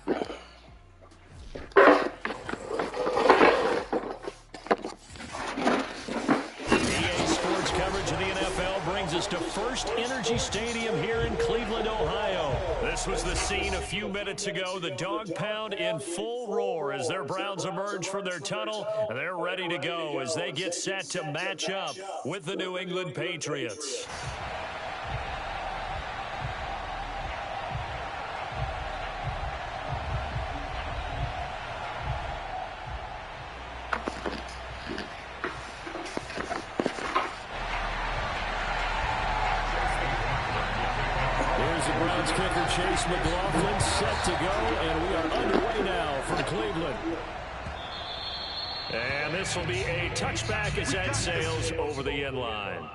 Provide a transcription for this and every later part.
Sports coverage of the NFL brings us to First Energy Stadium here in Cleveland, Ohio. This was the scene a few minutes ago. The dog pound in full roar as their Browns emerge from their tunnel. They're ready to go as they get set to match up with the New England Patriots. Chase McLaughlin set to go, and we are underway now from Cleveland. And this will be a touchback as that sails over the end line.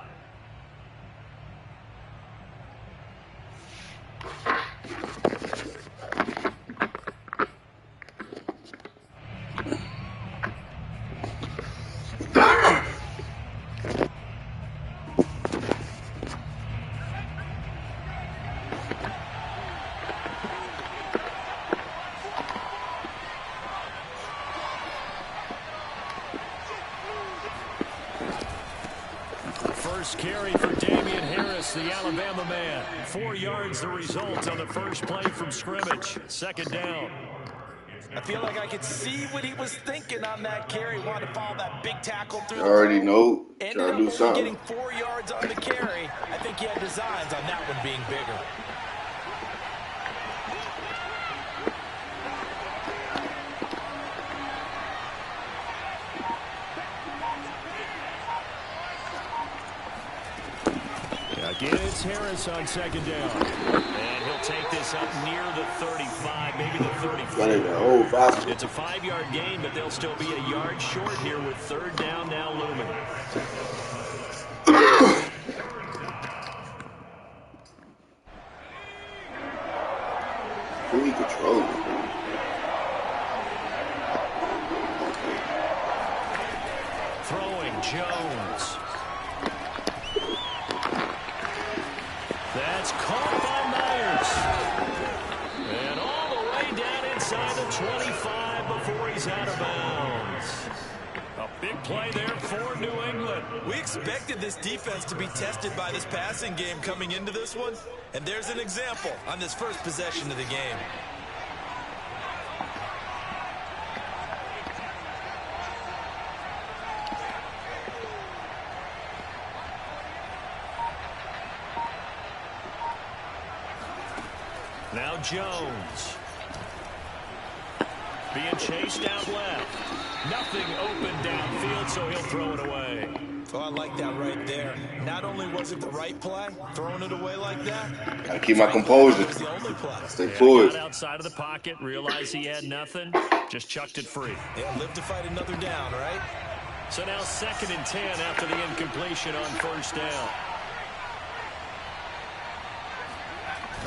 First carry for Damian Harris, the Alabama man. 4 yards the result on the first play from scrimmage. Second down. I feel like I could see what he was thinking on that carry. Wanted to follow that big tackle through. I already know. Ended up only getting 4 yards on the carry. I think he had designs on that one being bigger. Again, it's Harris on second down. And he'll take this up near the 35, maybe the 34. It's a 5-yard gain, but they'll still be a yard short here with third down now looming. Who he controls? Throwing Jones. That's caught by Myers. And all the way down inside the 25 before he's out of bounds. A big play there for New England. We expected this defense to be tested by this passing game coming into this one. And there's an example on this first possession of the game. Now Jones. Being chased out left. Nothing open downfield, so he'll throw it away. Oh, I like that right there. Not only was it the right play, throwing it away like that. I keep my composure. The only play. Stay forward. Got outside of the pocket, realized he had nothing, just chucked it free. Yeah, live to fight another down, right? So now 2nd and 10 after the incompletion on first down.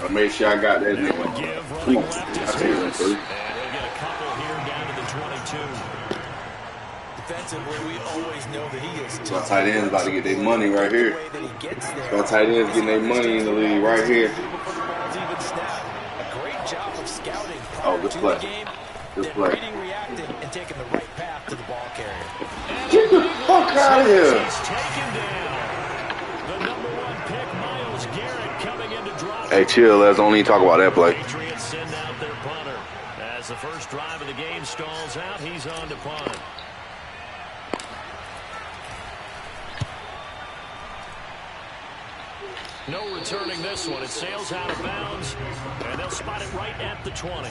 I made sure I got that. Give running left is Harris. And he'll get a couple here down to the 22. Defensively, we always know that he is My tight end's about to get their money right here. My tight end's getting their money in the league right here. A great job of scouting Oh, good play. Good play. reading, reacting, and taking the right path to the ball carrier. Get the fuck out of here. He's taken down. The number 1 pick, Myles Garrett, coming in to drop. Hey, chill. Let's only talk about that play. Patriots send out their punter. As the first drive of the game stalls out, he's on to punt. No returning this one. It sails out of bounds, and they'll spot it right at the 20.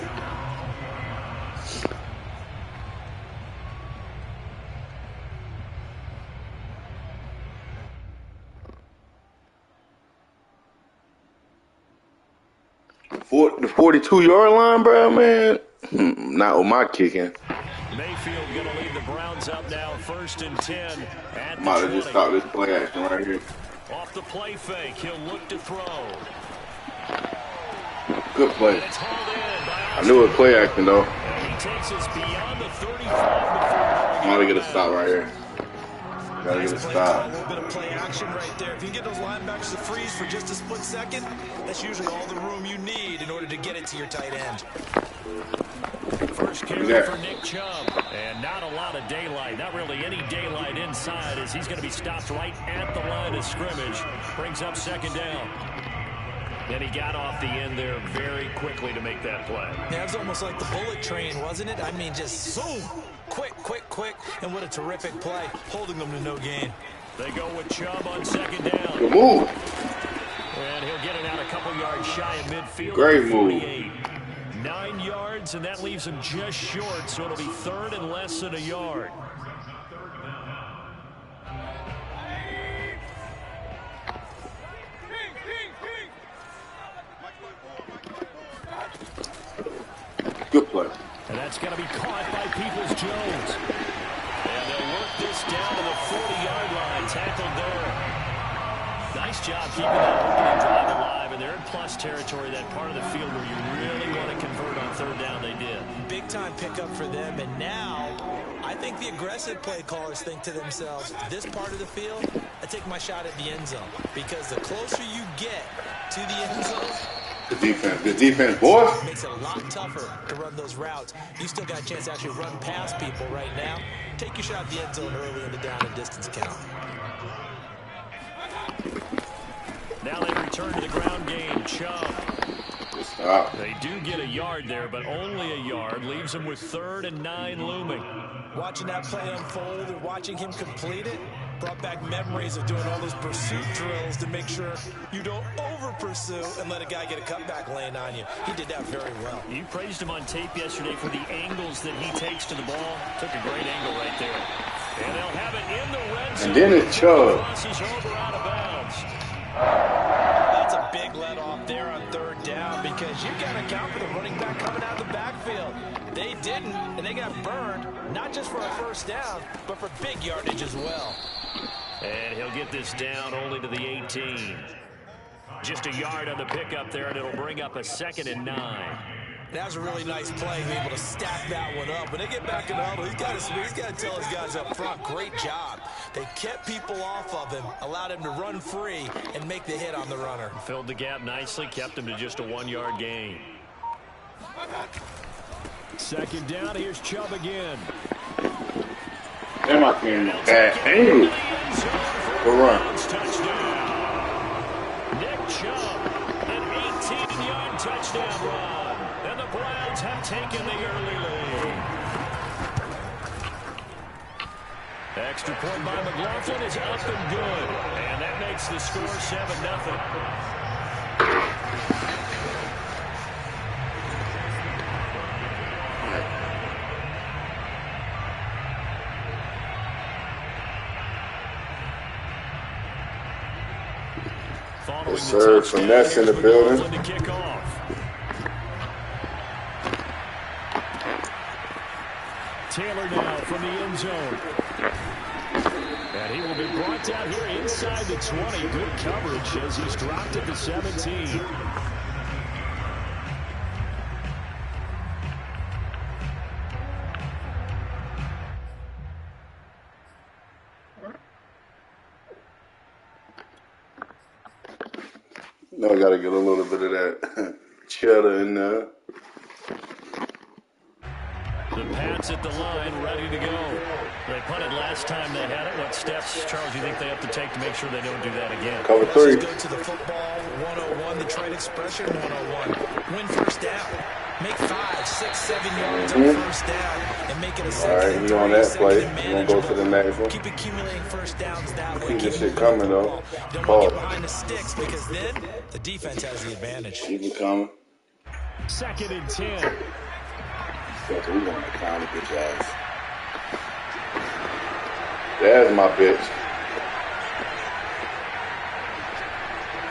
The 42-yard line, bro, man. Not with my kicking. Mayfield going to lead the Browns up now, 1st and 10 at the Might 20. have just stopped this play action right here. Off the play fake, he'll look to throw. Good play. And it's hauled in by I knew it was play action, though. And he takes us beyond the 35 before Gotta get a stop right here. Gotta get a A stop. little bit of play action right there. If you get those linebackers to freeze for just a split second, that's usually all the room you need in order to get it to your tight end. First carry for Nick Chubb. And not a lot of daylight. Not really any daylight inside as he's going to be stopped right at the line of scrimmage. Brings up second down. And he got off the end there very quickly to make that play. Yeah, it was almost like the bullet train, wasn't it? I mean, just boom, quick, quick, quick. And what a terrific play, holding them to no gain. They go with Chubb on second down. Good move. And he'll get it out a couple yards shy of midfield. Great move. 9 yards, and that leaves him just short, so it'll be third and less than a yard. Good play. And that's going to be caught by Peoples-Jones. And they'll work this down to the 40-yard line. Tackled there. Nice job keeping that opening drive alive. And they're in plus territory, that part of the field where you really want to convert on third down. They did. Big-time pickup for them. And now, I think the aggressive play callers think to themselves, this part of the field, I take my shot at the end zone. Because the closer you get to the end zone, Good defense, boy. makes it a lot tougher to run those routes. You still got a chance to actually run past people right now. Take your shot at the end zone early in the down and distance count. Now they return to the ground game. Chubb. Stop. They do get a yard there, but only a yard. Leaves them with 3rd and 9 looming. Watching that play unfold and watching him complete it brought back memories of doing all those pursuit drills to make sure you don't over-pursue and let a guy get a cutback lane on you. He did that very well. You praised him on tape yesterday for the angles that he takes to the ball. Took a great angle right there. And they'll have it in the red zone. And then it's Chubb. Crosses over out of bounds. That's a big let off there on third down because you got to account for the running back coming out of the backfield. They didn't, and they got burned, not just for a first down, but for big yardage as well. And he'll get this down only to the 18. Just a yard on the pickup there, and it'll bring up a 2nd and 9. That was a really nice play, being able to stack that one up. When they get back in the huddle, he's got to tell his guys up front, great job. They kept people off of him, allowed him to run free and make the hit on the runner. Filled the gap nicely, kept him to just a 1-yard gain. 2nd down, here's Chubb again. Damn, I can't know that. Hey. Go run. Nick Chubb, an 18-yard touchdown run. And the Browns have taken the early lead. Extra point by McLaughlin is up and good. And that makes the score 7-0. Yes, sir. Finesse in the building. Taylor now from the end zone. And he will be brought down here inside the 20. Good coverage as he's dropped at the 17. No, I got to get a little bit of that cheddar in there. The Pats at the line, ready to go. They punted last time they had it. What steps, Charles, do you think they have to take to make sure they don't do that again? Cover 3. Go to the football 101, the trade expression 101. Win first down. Make 5, 6, 7 yards on first down and make it a second. All right, you on that play. You want to go to the next one? Keep accumulating first downs that way. Keep this shit coming, though. Don't want to get behind the sticks because then the defense has the advantage. Keep it coming. 2nd and 10. That's what we want to clown the bitch ass. There's my bitch.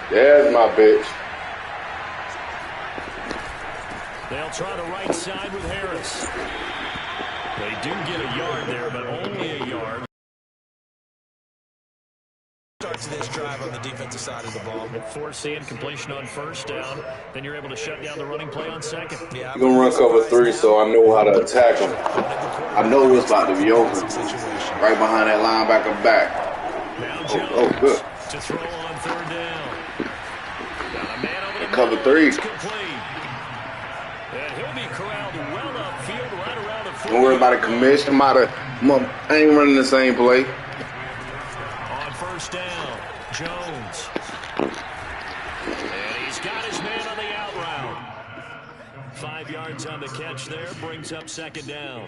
There's my bitch. They'll try the right side with Harris. They do get a yard there, but only a yard. Starts this drive on the defensive side of the ball. Forcing completion on first down. Then you're able to shut down the running play on second. Yeah, You're going to run cover 3, so I know how to attack him. I know it's about to be open. Right behind that linebacker back. Now Oh, good. To throw on third down. Got a man over the Cover middle. 3. It's complete. And he'll be correct. corralled well upfield, right around the 40. Don't worry about a commission. I ain't running the same play. On first down, Jones. And he's got his man on the out route. 5 yards on the catch there, brings up second down.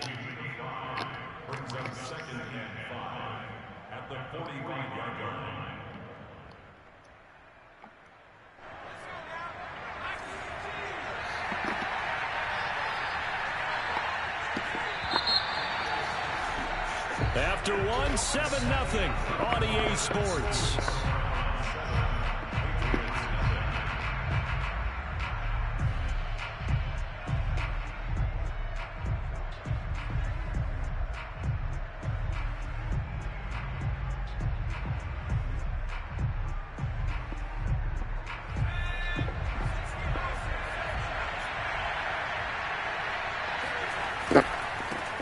Brings up second and 5 at the 45-yard line. After one, 7-0 on EA Sports.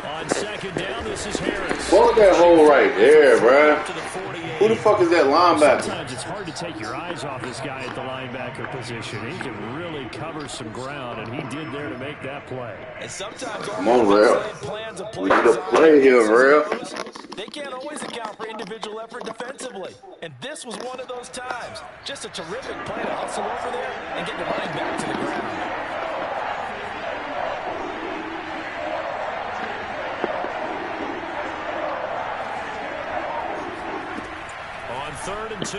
On second down, this is Harris. Fuck that hole right there, bruh. Who the fuck is that linebacker? Sometimes it's hard to take your eyes off this guy at the linebacker position. He can really cover some ground, and he did there to make that play. And sometimes come on, Rail. We need a play here, Rail. They can't always account for individual effort defensively. And this was one of those times. Just a terrific play to hustle over there and get the running back to the ground. Third and 2.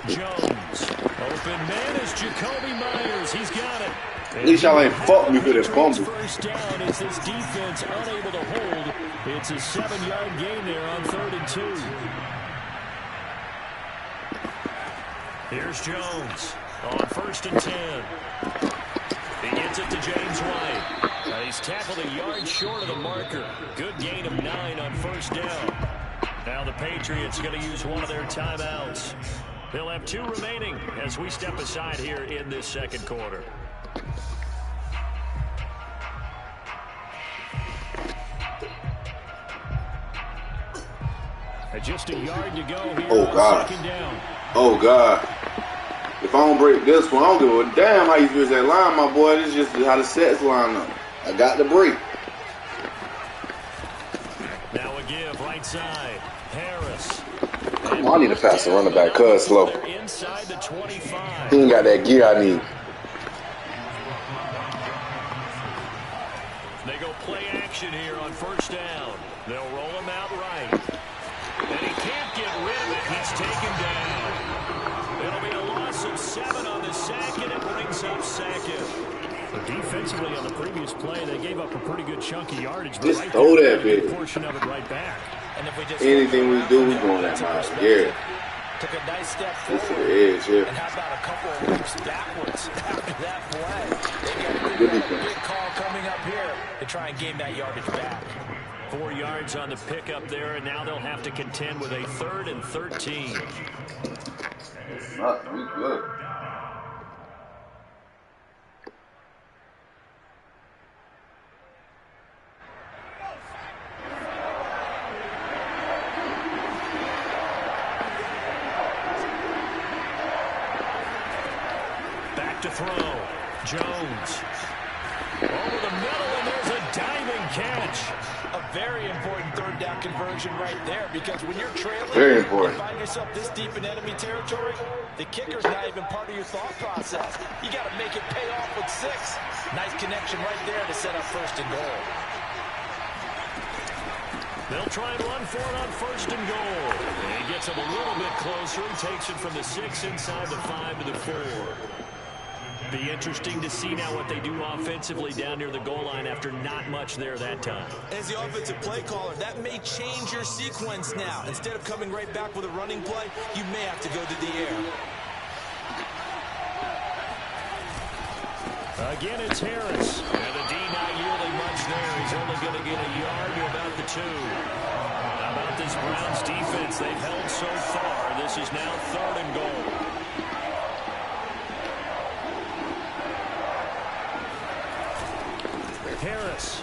Jones. Open man is Jacoby Myers. He's got it. At least y'all ain't fucked me for this fumble. First down is this defense unable to hold. It's a 7-yard gain there on 3rd and 2. Here's Jones on 1st and 10. He gets it to James White. He's tackled a yard short of the marker. Good gain of 9 on 1st down. Now the Patriots going to use one of their timeouts. They'll have 2 remaining as we step aside here in this second quarter. Just a yard to go here on second down. Oh, God. If I don't break this one, I don't give a damn how you finish that line, my boy. This is just how the sets line up. I got the break. Now a give right side. Harris. I need to pass the running back, cuz slow. Inside the 25. He ain't got that gear I need. They go play action here on first down. They'll roll him out right. And he can't get rid of it. He's taken down. It'll be a loss of 7 on the sack, and it brings up second. Defensively on the previous play, they gave up a pretty good chunk of yardage. Just right throw that bitch. Portion of it right back. And if we just anything we do, we going that miles. Yeah. Took a nice step forward. This is the edge, yeah. And how about a couple of leaps backwards after that play? They got a big call coming up here to try and gain that yardage back. 4 yards on the pickup there, and now they'll have to contend with a 3rd and 13. We good. Back to throw. Jones. Over the middle, and there's a diving catch. A very important 3rd down conversion right there, because when you're trailing, very important. You find yourself this deep in enemy territory, the kicker's not even part of your thought process. You got to make it pay off with 6. Nice connection right there to set up 1st and goal. They'll try and run for it on 1st and goal. And he gets him a little bit closer. He takes it from the 6 inside the 5 to the 4. Be interesting to see now what they do offensively down near the goal line after not much there that time. As the offensive play caller, that may change your sequence now. Instead of coming right back with a running play, you may have to go to the air. Again, it's Harris. And the D not yielding much there. He's only going to get a yard to about the 2. How about this Browns defense? They've held so far. This is now 3rd and goal. Harris.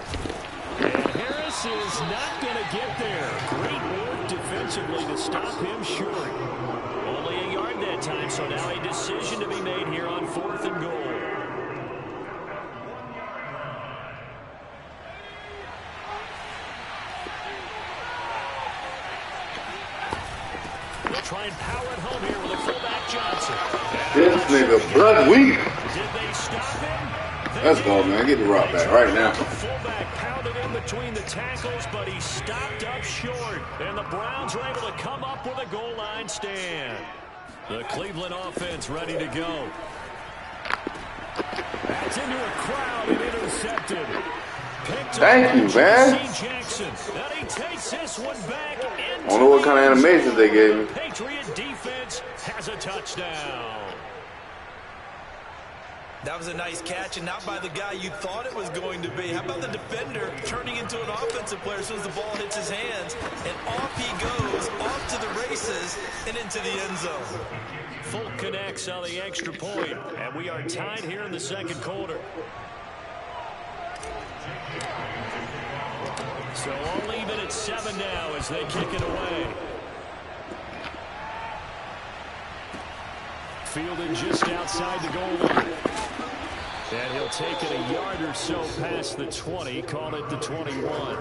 And Harris is not going to get there. Great work defensively to stop him short. Only a yard that time, so now a decision to be made here on 4th and goal. try and power it home here with a fullback Johnson. This nigga blood weak. Did they stop him? Let's go, man. Get the rock back right now. The fullback pounded in between the tackles, but he stopped up short. And the Browns were able to come up with a goal line stand. The Cleveland offense ready to go. That's into a crowd and intercepted. Thank you, man. Jackson. And he takes this one back. I don't know what kind of animations they gave me. Patriot defense has a touchdown. That was a nice catch, and not by the guy you thought it was going to be. How about the defender turning into an offensive player as soon as the ball hits his hands, and off he goes, off to the races, and into the end zone. Full connects on the extra point, and we are tied here in the second quarter. So all even at 7 now as they kick it away. Fielded just outside the goal line. And he'll take it a yard or so past the 20, call it the 21.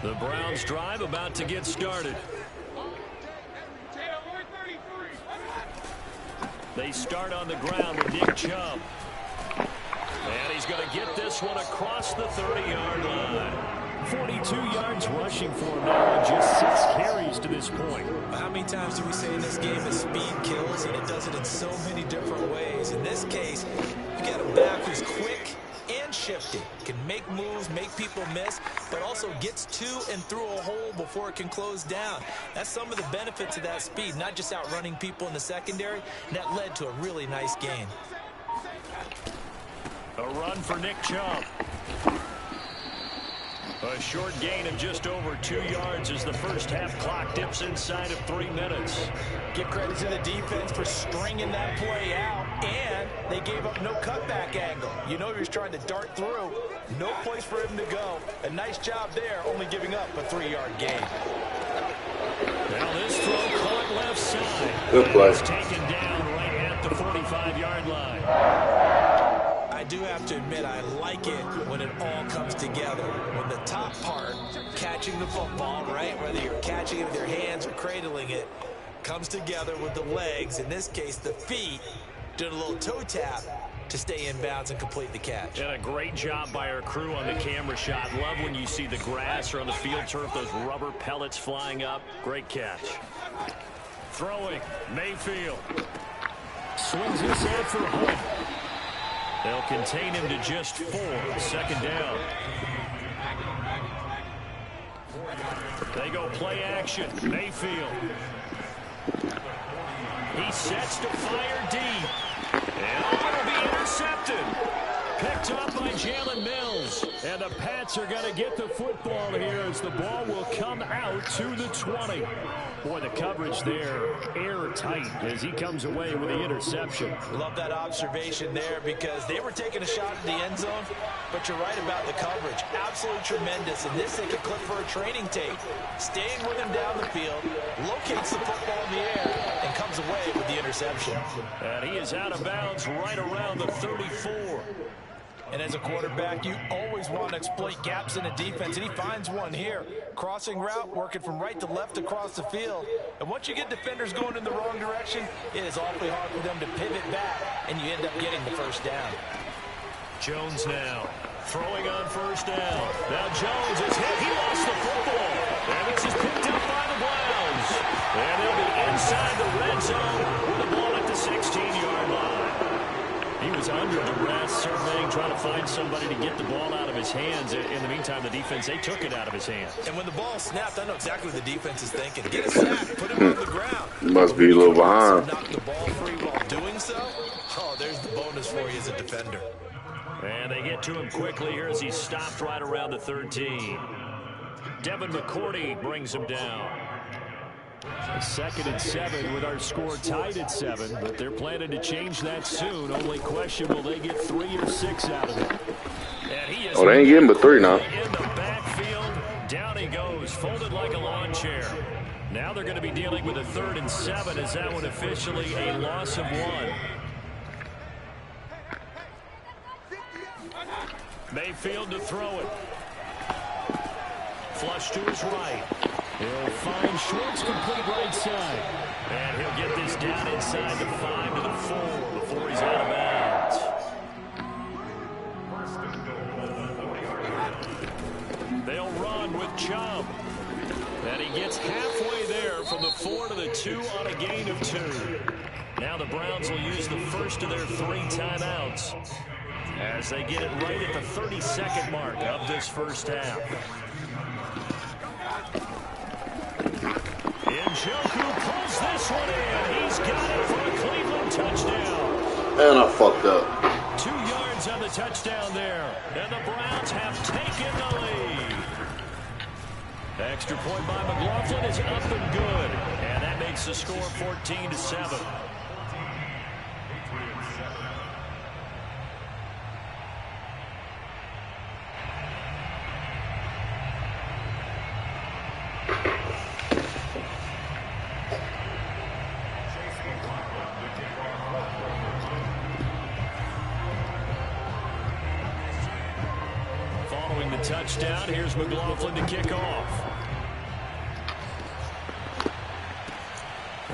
The Browns drive about to get started. They start on the ground with Nick Chubb. And he's going to get this one across the 30-yard line. 42 yards rushing for him now and just 6 carries to this point. How many times do we say in this game that speed kills, and it does it in so many different ways? In this case, you got a back who's quick and shifty, can make moves, make people miss, but also gets to and through a hole before it can close down. That's some of the benefits of that speed, not just outrunning people in the secondary, and that led to a really nice gain. A run for Nick Chubb. A short gain of just over 2 yards as the first half clock dips inside of 3 minutes. Give credit to the defense for stringing that play out, and they gave up no cutback angle. You know he was trying to dart through. No place for him to go. A nice job there, only giving up a 3-yard gain. Now this throw caught left side. Good play. It's taken down right at the 45-yard line. I do have to admit, I like it when it all comes together. When the top part, catching the football, right, whether you're catching it with your hands or cradling it, comes together with the legs, in this case the feet, doing a little toe tap to stay in bounds and complete the catch. And a great job by our crew on the camera shot. Love when you see the grass or on the field turf, those rubber pellets flying up. Great catch. Throwing, Mayfield. Swings this out for Hunt. They'll contain him to just 4. Second down. They go play action. Mayfield. He sets to fire deep. And it'll be intercepted. Picked up by Jalen Mills. And the Pats are going to get the football here as the ball will come out to the 20. Boy, the coverage there airtight as he comes away with the interception. Love that observation there because they were taking a shot at the end zone, but you're right about the coverage. Absolutely tremendous. And this they could clip for a training tape. Staying with him down the field, locates the football in the air, and comes away with the interception. And he is out of bounds right around the 34. And as a quarterback, you always want to exploit gaps in a defense, and he finds one here. Crossing route, working from right to left across the field. And once you get defenders going in the wrong direction, it is awfully hard for them to pivot back, and you end up getting the first down. Jones now throwing on first down. Now Jones is hit. He lost the football. And this is picked up by the Browns. And they'll be inside the red zone with the ball at the 16-yard line. He was under duress, surveying, trying to find somebody to get the ball out of his hands. In the meantime, the defense, they took it out of his hands. And when the ball snapped, I know exactly what the defense is thinking. Get a sack, put him on the ground. Must be a little behind. Knock the ball free while doing so. Oh, there's the bonus for you as a defender. And they get to him quickly here as he's stopped right around the 13. Devin McCourty brings him down. A 2nd and 7 with our score tied at 7, but they're planning to change that soon. Only question, will they get 3 or 6 out of it? And he is they ain't getting but 3 now. In the backfield, down he goes, folded like a lawn chair. Now they're going to be dealing with a 3rd and 7 as that one officially a loss of 1. Mayfield to throw it. Flush to his right. He'll find Schwartz complete right side. And he'll get this down inside the 5 to the 4 before he's out of bounds. They'll run with Chubb. And he gets halfway there from the 4 to the 2 on a gain of 2. Now the Browns will use the first of their 3 timeouts as they get it right at the 32nd mark of this first half. Njoku pulls this one in. He's got it for a Cleveland touchdown. And I fucked up. 2 yards on the touchdown there. And the Browns have taken the lead. The extra point by McLaughlin is up and good. And that makes the score 14-7. Following the touchdown, here's McLaughlin to kick off.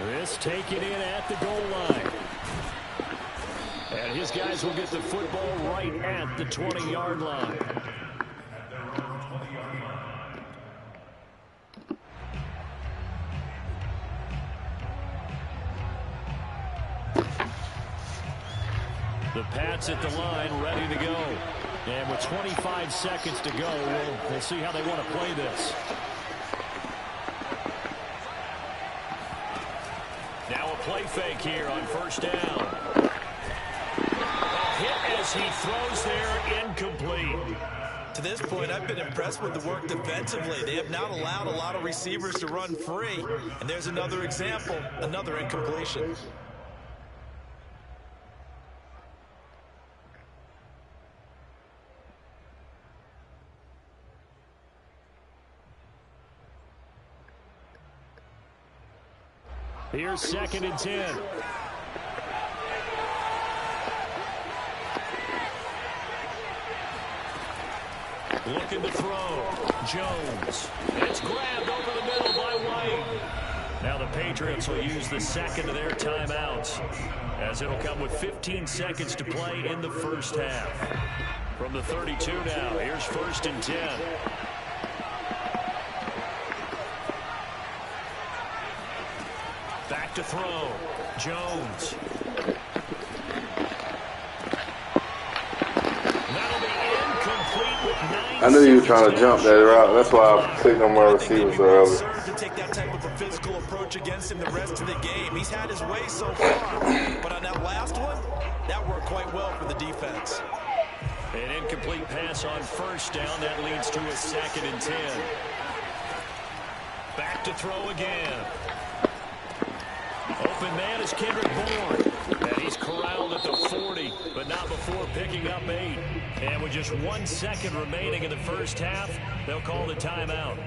This taken in at the goal line. And his guys will get the football right at the 20-yard line. The Pats at the line, ready to go. And with 25 seconds to go, we'll see how they want to play this. Now a play fake here on first down. A hit as he throws there, incomplete. To this point, I've been impressed with the work defensively. They have not allowed a lot of receivers to run free. And there's another example, another incompletion. Here's 2nd and 10. Looking to throw. Jones. It's grabbed over the middle by White. Now the Patriots will use the second of their timeouts, as it'll come with 15 seconds to play in the first half. From the 32 now, here's 1st and 10. Back to throw. Jones. That'll be incomplete with 9 I knew you were trying to jump that route. That's why I picked on my receivers so early. To take that type of a physical approach against him the rest of the game. He's had his way so far, but on that last one, that worked quite well for the defense. An incomplete pass on first down. That leads to a 2nd and 10. Back to throw again. Open man is Kendrick Bourne. And he's corralled at the 40, but not before picking up 8. And with just 1 second remaining in the first half, they'll call the timeout.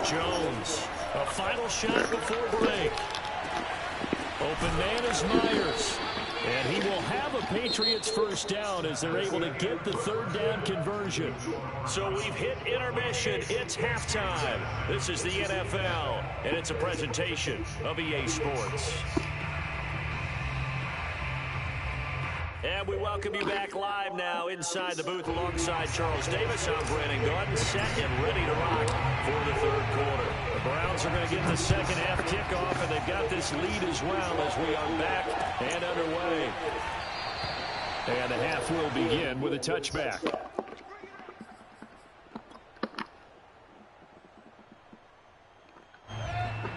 Jones, a final shot before break. Open man is Myers. And he will have a Patriots first down as they're able to get the 3rd down conversion. So we've hit intermission. It's halftime. This is the NFL, and it's a presentation of EA Sports. And we welcome you back live now inside the booth alongside Charles Davis. I'm Brandon Gaudin, set and ready to rock for the 3rd quarter. The Browns are going to get the second half kickoff, and they've got this lead as well as we are back and underway. And the half will begin with a touchback.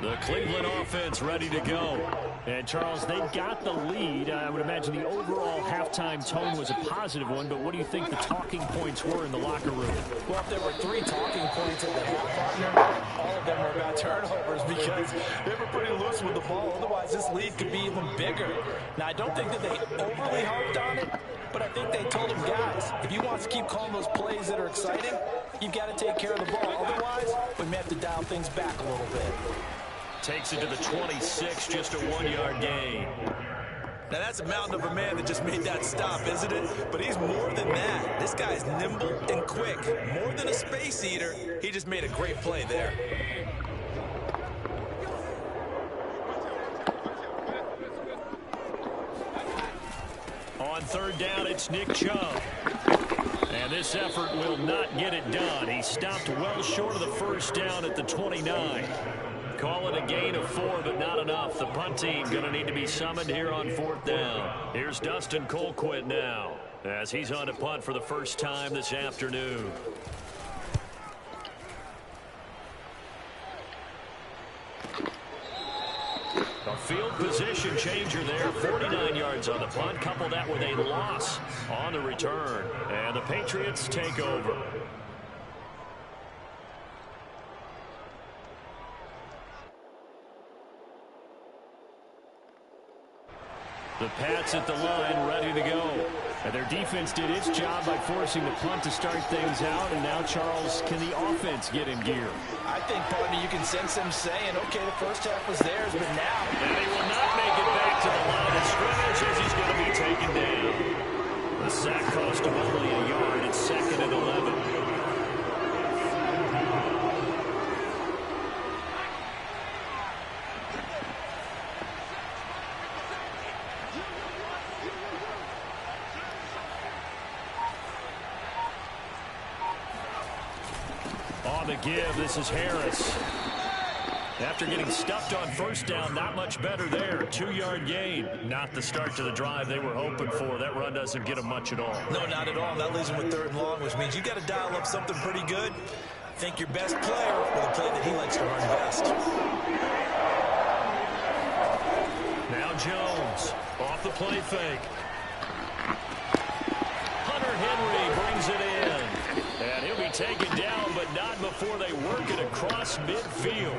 The Cleveland offense ready to go. And, Charles, they've got the lead. I would imagine the overall halftime tone was a positive one, but what do you think the talking points were in the locker room? Well, if there were 3 talking points in the half, partner, all of them were about turnovers because they were pretty loose with the ball. Otherwise, this lead could be even bigger. Now, I don't think that they overly harped on it, but I think they told them, guys, if you want us to keep calling those plays that are exciting, you've got to take care of the ball. Otherwise, we may have to dial things back a little bit. takes it to the 26, just a 1-yard gain. Now, that's a mountain of a man that just made that stop, isn't it? But he's more than that. This guy's nimble and quick. More than a space eater, he just made a great play there. On third down, it's Nick Chubb. And this effort will not get it done. He stopped well short of the first down at the 29. Call it a gain of 4, but not enough. The punt team going to need to be summoned here on fourth down. Here's Dustin Colquitt now, as he's on to punt for the first time this afternoon. A field position changer there. 49 yards on the punt. Couple that with a loss on the return. And the Patriots take over. The Pats at the line, ready to go. And their defense did its job by forcing the punt to start things out. And now, Charles, can the offense get in gear? I think, partner, you can sense them saying, okay, the first half was theirs, but now. And they will not make it back to the line of scrimmage as he's going to be taken down. The sack cost him only a yard. It's 2nd and 11. On the give, this is Harris. After getting stuffed on first down, not much better there. 2-yard gain. Not the start to the drive they were hoping for. That run doesn't get them much at all. No, not at all. That leaves them with 3rd and long, which means you got to dial up something pretty good. Think your best player with a play that he likes to run best. Now Jones off the play fake. Hunter Henry brings it in. And he'll be taken down, but not before they work it across midfield.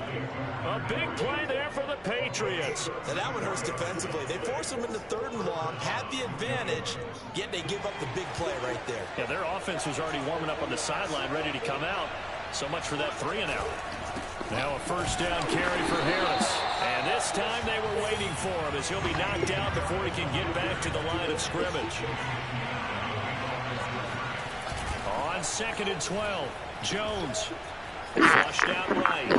A big play there for the Patriots. And that one hurts defensively. They force him into 3rd and long, had the advantage, yet they give up the big play right there. Yeah, their offense was already warming up on the sideline, ready to come out. So much for that 3-and-out. Now a first down carry for Harris. And this time they were waiting for him as he'll be knocked out before he can get back to the line of scrimmage. On 2nd and 12, Jones flushed out right.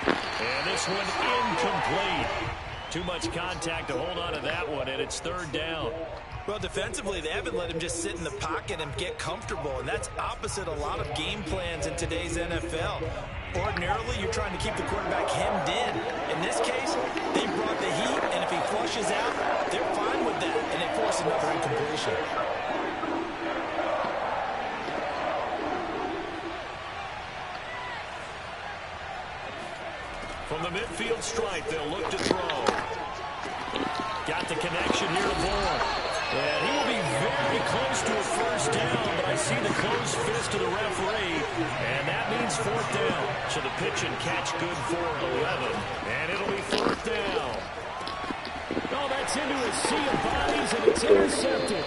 And this one incomplete. Too much contact to hold on to that one, and it's 3rd down. Well, defensively, they haven't let him just sit in the pocket and get comfortable, and that's opposite a lot of game plans in today's NFL. Ordinarily, you're trying to keep the quarterback hemmed in. In this case, they brought the heat, and if he flushes out, they're fine with that, and they force another incompletion. From the midfield stripe, they'll look to throw. Got the connection here to Bourne. And he will be very close to a first down, but I see the closed fist of the referee, and that means 4th down. So the pitch and catch good for 11, and it'll be 4th down. Oh, that's into a sea of bodies, and it's intercepted.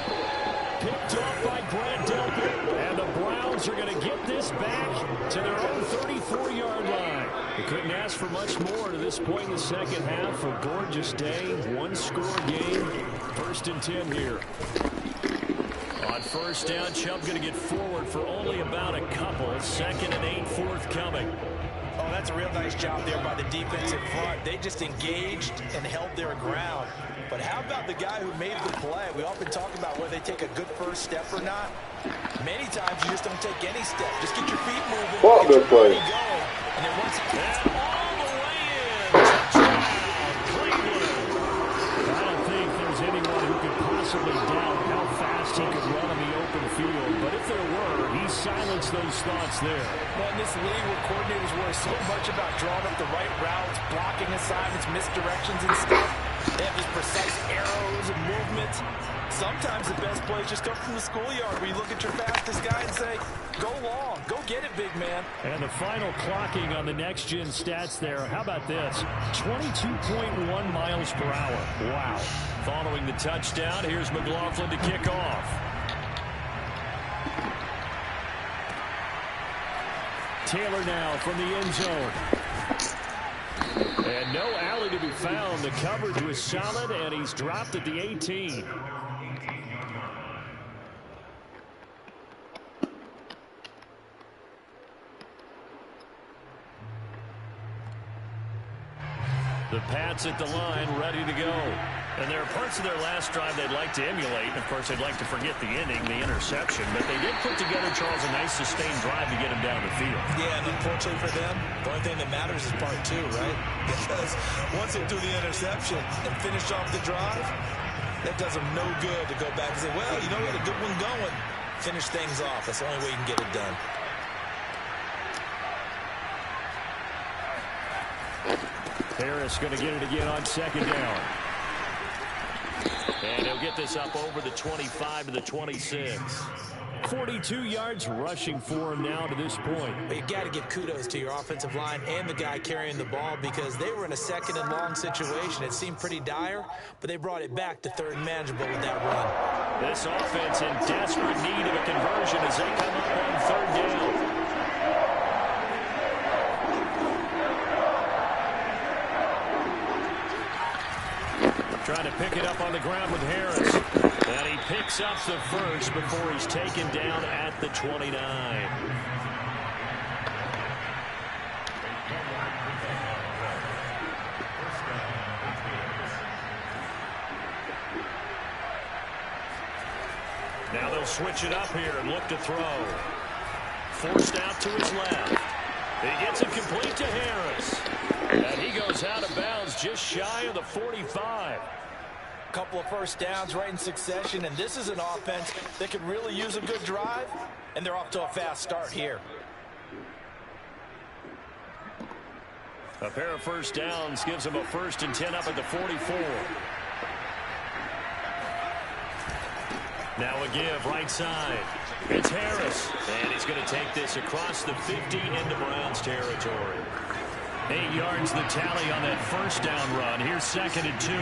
Picked off by Grant Delpit, and the Browns are going to get this back to their own 34-yard line. They couldn't ask for much more to this point in the second half. A gorgeous day, 1-score game. 1st and 10 here. On first down, Chubb going to get forward for only about a couple. 2nd and 8 forthcoming. Oh, that's a real nice job there by the defense in front. They just engaged and held their ground. But how about the guy who made the play? We often talk about whether they take a good first step or not. Many times you just don't take any step. Just get your feet moving, What get your good play. body going, and then once it gets all the way in. Touchdown, Cleveland. I don't think there's anyone who could possibly doubt how fast he could run on the open field. But if there were, he silenced those thoughts there. Well, in this league where coordinators worry so much about drawing up the right routes, blocking assignments, misdirections and stuff, they have these precise arrows and movements. Sometimes the best plays just come from the schoolyard where you look at your fastest guy and say, go long, go get it, big man. And the final clocking on the next-gen stats there. How about this? 22.1 miles per hour. Wow. Following the touchdown, here's McLaughlin to kick off. Taylor now from the end zone. And no alley to be found. The coverage was solid, and he's dropped at the 18. The Pats at the line, ready to go. And there are parts of their last drive they'd like to emulate. Of course, they'd like to forget the ending, the interception. But they did put together, Charles, a nice sustained drive to get him down the field. Yeah, and unfortunately for them, the only thing that matters is part two, right? Because once they do the interception and finish off the drive, that does them no good to go back and say, well, you know, we had a good one going. Finish things off. That's the only way you can get it done. Harris going to get it again on second down. And he'll get this up over the 25 to the 26. 42 yards rushing for him now to this point. But you got to give kudos to your offensive line and the guy carrying the ball because they were in a second and long situation. It seemed pretty dire, but they brought it back to third and manageable with that run. This offense in desperate need of a conversion as they come up on third down. Trying to pick it up on the ground with Harris. And he picks up the first before he's taken down at the 29. Now they'll switch it up here and look to throw. Forced out to his left. He gets it complete to Harris. And he goes out of bounds just shy of the 45. Couple of first downs right in succession, and this is an offense that could really use a good drive, and they're off to a fast start here. A pair of first downs gives them a 1st and 10 up at the 44. Now a give right side. It's Harris, and he's going to take this across the 50 into Browns territory. 8 yards the tally on that first down run. Here's 2nd and 2.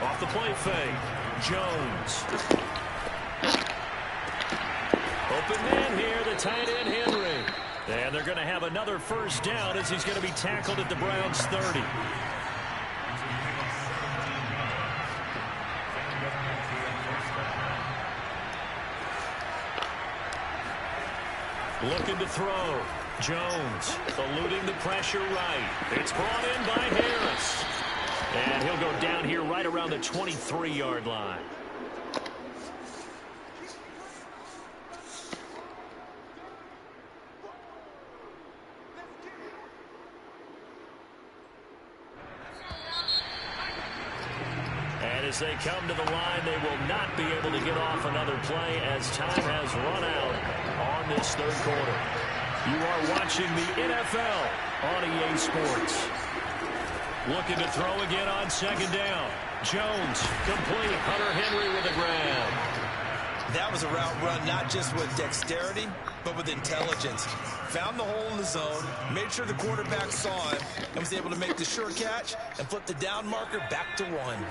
Off the play fake. Jones. Open man here, the tight end Henry. And they're going to have another first down as he's going to be tackled at the Browns 30. Looking to throw. Jones eluding the pressure right. It's brought in by Harris. And he'll go down here right around the 23-yard line. And as they come to the line, they will not be able to get off another play as time has run out on this third quarter. You are watching the NFL on EA Sports. Looking to throw again on second down. Jones complete. Hunter Henry with a grab. That was a route run not just with dexterity, but with intelligence. Found the hole in the zone, made sure the quarterback saw him, and was able to make the sure catch and flip the down marker back to 1.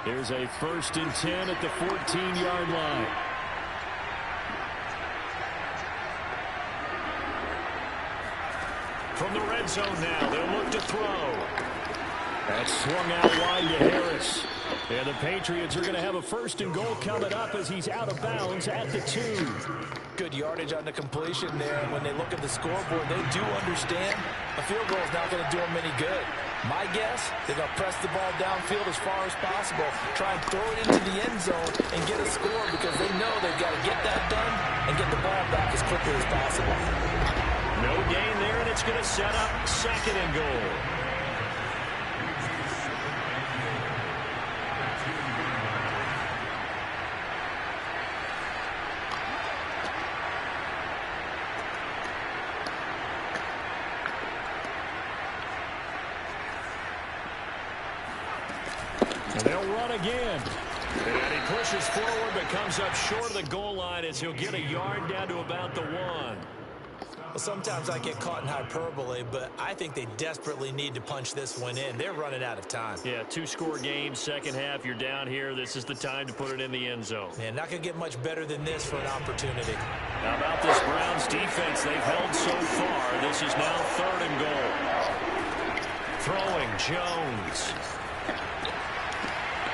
Here's a 1st and 10 at the 14-yard line. From the red zone now, they'll look to throw. That's swung out wide to Harris. And the Patriots are going to have a 1st and goal coming up as he's out of bounds at the 2. Good yardage on the completion there. And when they look at the scoreboard, they do understand a field goal is not going to do them any good. My guess, they're going to press the ball downfield as far as possible, try and throw it into the end zone and get a score because they know they've got to get that done and get the ball back as quickly as possible. No gain there, and it's going to set up 2nd and goal. And they'll run again. And he pushes forward but comes up short of the goal line as he'll get a yard down to about the 1. Well, sometimes I get caught in hyperbole, but I think they desperately need to punch this one in. They're running out of time. Yeah, 2-score game, second half. You're down here. This is the time to put it in the end zone. Man, not going to get much better than this for an opportunity. How about this Browns defense they've held so far? This is now 3rd and goal. Throwing Jones.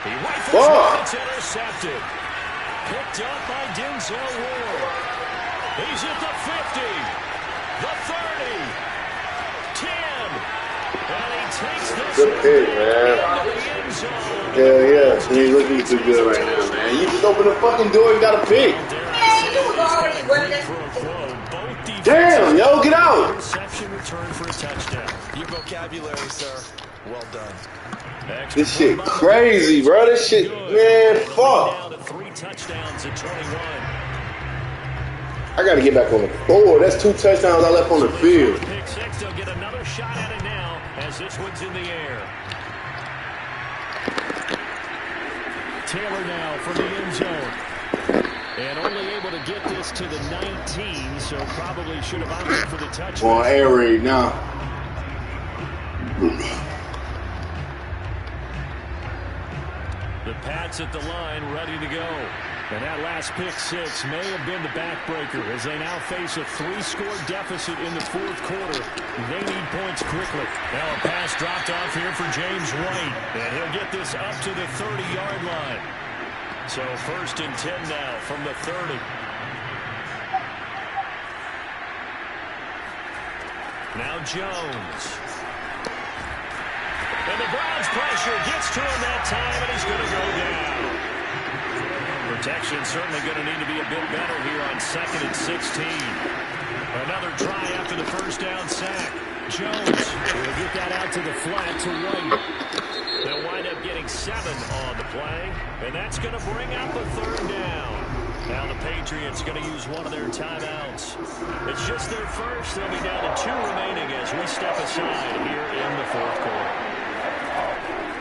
He rifles one. It's intercepted. Picked up by Denzel Ward. He's at the 50, the 30, 10, and he takes this good pick, man. into the end zone. Hell yeah, he ain't looking too good right now, man. You just open the fucking door, you got a pick. Damn, yo, get out. Reception return for a touchdown. Your vocabulary, sir. Well done. This shit crazy, bro. This shit, man, fuck. 3 touchdowns at 21. I got to get back on the board. That's 2 touchdowns I left on the field. Pick 6, they'll get another shot at it now as this one's in the air. Taylor now from the end zone. And only able to get this to the 19, so probably should have opted for the touchdown. On air raid now. The Pats at the line, ready to go. And that last pick 6 may have been the backbreaker as they now face a 3-score deficit in the 4th quarter. They need points quickly. Now a pass dropped off here for James White. And he'll get this up to the 30-yard line. So 1st and 10 now from the 30. Now Jones. And the Browns pressure gets to him that time, and he's going to go down. Protection certainly going to need to be a bit better here on 2nd and 16. Another try after the first down sack. Jones will get that out to the flat to White. They'll wind up getting 7 on the play, and that's going to bring up the 3rd down. Now the Patriots going to use one of their timeouts. It's just their first. They'll be down to 2 remaining as we step aside here in the 4th quarter.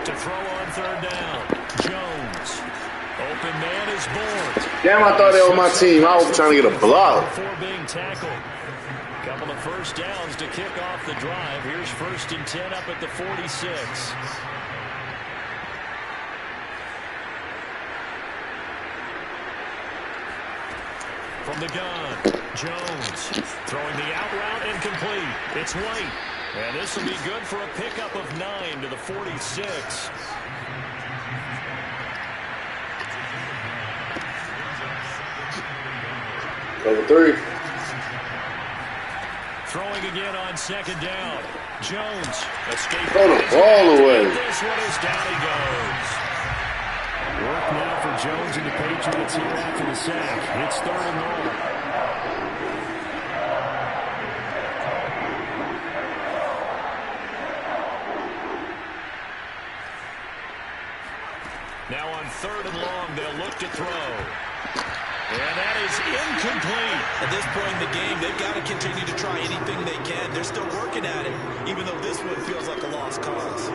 To throw on 3rd down, Jones. Open man is Bourne. Damn, I thought they were my team. I was trying to get a block. Before being tackled. Couple of first downs to kick off the drive. Here's 1st and 10 up at the 46. From the gun, Jones throwing the out route incomplete. It's White. And this will be good for a pickup of 9 to the 46. Over 3. Throwing again on 2nd down. Jones escaping. Throw the ball away. This one is down he goes. Work now for Jones and the Patriots here after the sack. It's 3rd and long. Now on 3rd and long, they'll look to throw. And that is incomplete. At this point in the game, they've got to continue to try anything they can. They're still working at it, even though this one feels like a lost cause.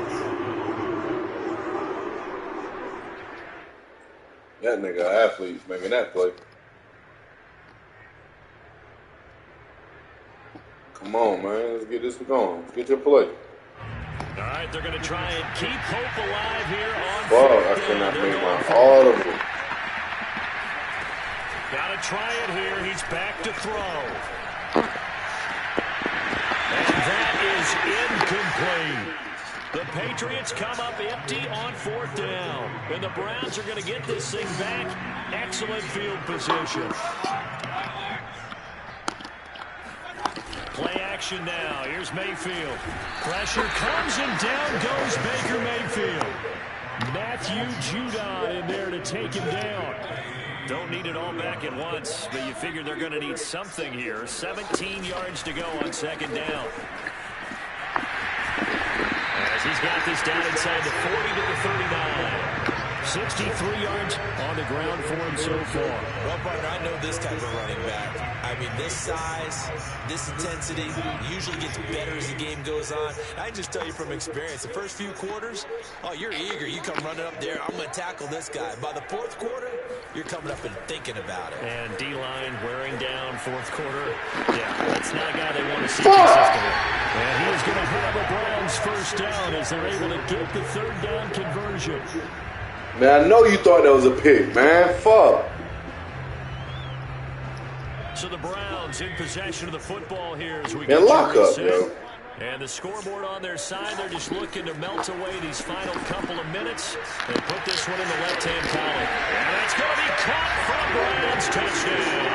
That nigga athlete making that play. Come on, man. Let's get this going. Get your play. All right, they're going to try and keep hope alive here on Fuck, I cannot make my audible. Got to try it here. He's back to throw. And that is incomplete. The Patriots come up empty on 4th down. And the Browns are going to get this thing back. Excellent field position. Play action now. Here's Mayfield. Pressure comes and down goes Baker Mayfield. Matthew Judon in there to take him down. Don't need it all back at once, but you figure they're going to need something here. 17 yards to go on 2nd down. As he's got this down inside the 40 to the 39. 63 yards on the ground for him so far. Well, partner, I know this type of running back. I mean, this size, this intensity usually gets better as the game goes on. I can just tell you from experience, the first few quarters, oh, you're eager. You come running up there, I'm going to tackle this guy. By the 4th quarter, you're coming up and thinking about it. And D-line wearing down fourth quarter. Yeah, that's not a guy they want to see consistently. And he is going to have a Browns first down as they're able to get the third down conversion. Man, I know you thought that was a pick, man. Fuck. So the Browns in possession of the football here as we Man, get lock up, set. yo. And the scoreboard on their side, they're just looking to melt away these final couple of minutes and put this one in the left-hand column. And it's going to be caught for a Browns touchdown.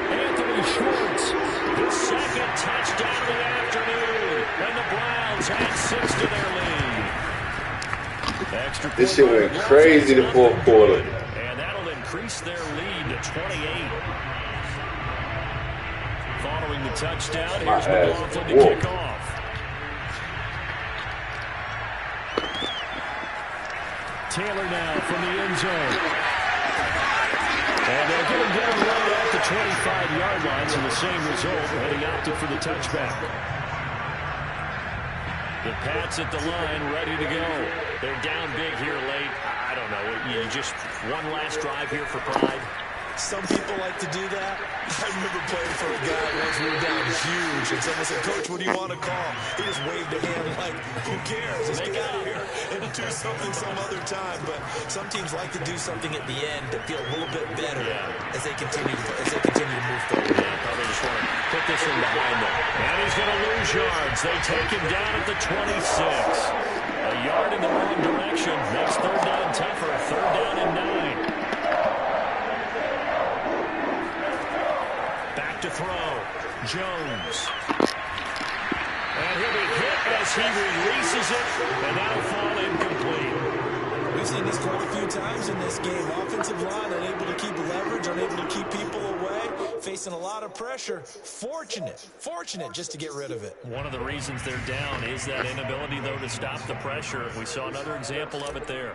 Anthony Schwartz, his second touchdown of the afternoon. And the Browns add 6 to their lead. Extra This shit went crazy the fourth quarter. And that'll increase their lead to 28. Following the touchdown, here's McLaughlin to kick off. Taylor now from the end zone. And they'll get him down right at the 25-yard line, so the same result, but he opted for the touchback. The Pats at the line, ready to go. They're down big here late. I don't know. You just one last drive here for pride. Some people like to do that. I remember playing for a guy once we were down huge, and someone said, "Coach, what do you want to call?" He just waved a hand like, "Who cares? Let's get out of here and do something some other time." But some teams like to do something at the end to feel a little bit better as they continue to move forward. Yeah, probably just want to put this one behind them. And he's going to lose yards. They take him down at the 26. A yard in the wrong direction makes third down tougher. Third down and 9. To throw, Jones. And he'll be hit as he releases it, and that'll fall incomplete. We've seen this quite a few times in this game. Offensive line unable to keep leverage, unable to keep people away, facing a lot of pressure. Fortunate just to get rid of it. One of the reasons they're down is that inability, though, to stop the pressure. We saw another example of it there.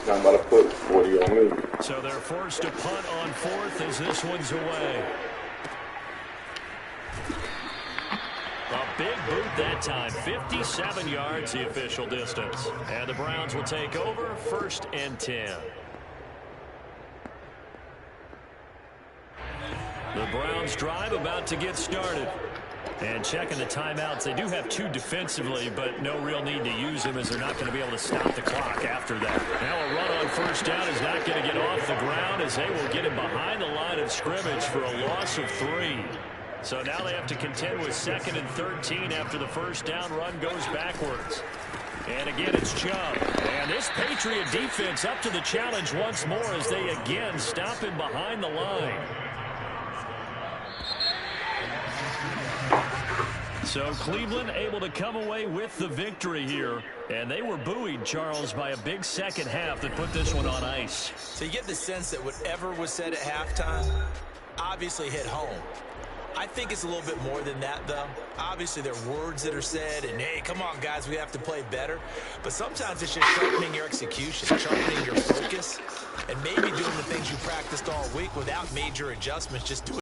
I'm about to put 40 on me. So they're forced to punt on fourth as this one's away. A big boot that time. 57 yards the official distance. And the Browns will take over 1st and 10. The Browns drive about to get started. And checking the timeouts, they do have 2 defensively, but no real need to use them as they're not going to be able to stop the clock after that. Now a run on first down is not going to get off the ground as they will get him behind the line of scrimmage for a loss of 3. So now they have to contend with 2nd and 13 after the first down run goes backwards. And again, it's Chubb. And this Patriot defense up to the challenge once more as they again stop him behind the line. So Cleveland able to come away with the victory here. And they were buoyed, Charles, by a big second half that put this one on ice. So you get the sense that whatever was said at halftime obviously hit home. I think it's a little bit more than that, though. Obviously, there are words that are said, and, hey, come on, guys, we have to play better. But sometimes it's just sharpening your execution, sharpening your focus, and maybe doing the things you practiced all week without major adjustments, just doing